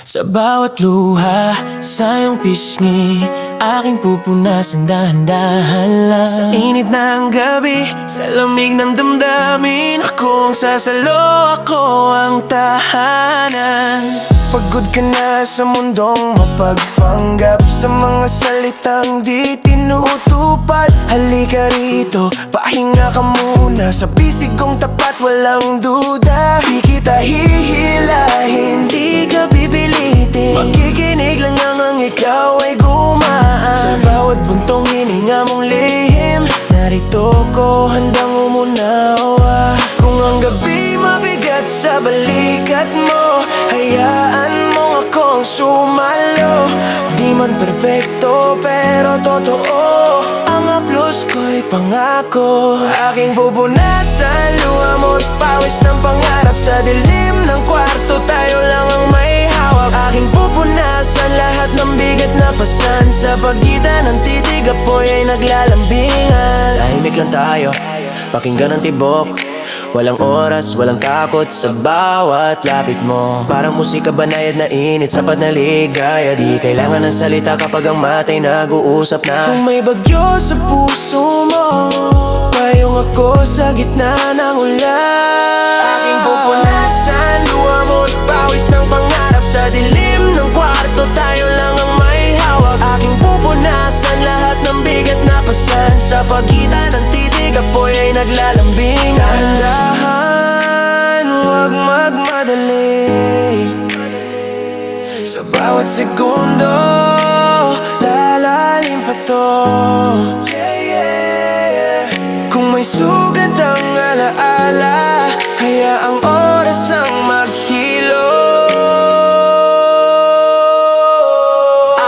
Sa bawat luha, sa iyong pisngi, aking pupunasan dahan-dahan lang. Sa init ng gabi, sa lamig ng damdamin, ako ang sasalo, ako ang tahanan. Pagod ka na sa mundong mapagpanggap, sa mga salitang di tinutupad. Halika rito, pahinga ka muna, sa bisig kong tapat walang duda. Di kita hihilahin, di ka pipilitin, makikinig lang ang ikaw ay gumaan. Sa bawat buntong hininga mong lihim, narito ko handang umunawa. Kung ang gabi mabigat sa balikat mo, hayaan mong ako ang sumalo. Di man perpekto pero totoo, ang haplos ko'y pangako. Aking pupunasan, luha mo't pawis ng pangarap. Sa dilim ng kwarto, tayo lang ang may hawak. Aking pupunasan, lahat ng bigat na pasan. Sa pagitan ng titig, apoy ay naglalambingan. Tahimik lang tayo, pakinggan ang tibok. Walang oras, walang takot sa bawat lapit mo. Parang musika banayad na init, sapat na ligaya. Di kailangan ng salita kapag ang mata'y nag-uusap na. Kung may bagyo sa puso mo, payong ako sa gitna ng ulan. Aking pupunasan, luha mo't pawis ng pangarap. Sa dilim ng kwarto, tayo lang ang may hawak. Aking pupunasan, lahat ng bigat na pasan. Sa pagitan ng titig, apoy ay naglalambing. Dahan-dahan, huwag magmadali. Sa bawat segundo, lalalim pa to. Kung may sugat ang alaala, hayaang oras ang maghilo.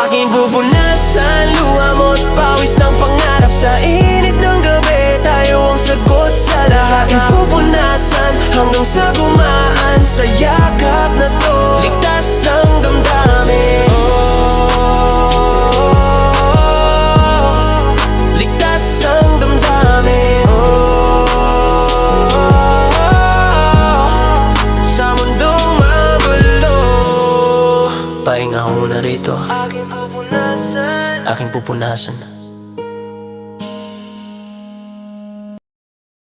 Aking pupunasan, luha mo't pawis ng pangarap. Sa init ng gabi, tayo ang sagot sa lahat. Aking pupunasan, hanggang sa gumaan. Sa yakap na to, ligtas ang damdamin. Ligtas ang damdamin. Sa mundong magulo, pahinga ko muna rito. Aking pupunasan, aking pupunasan.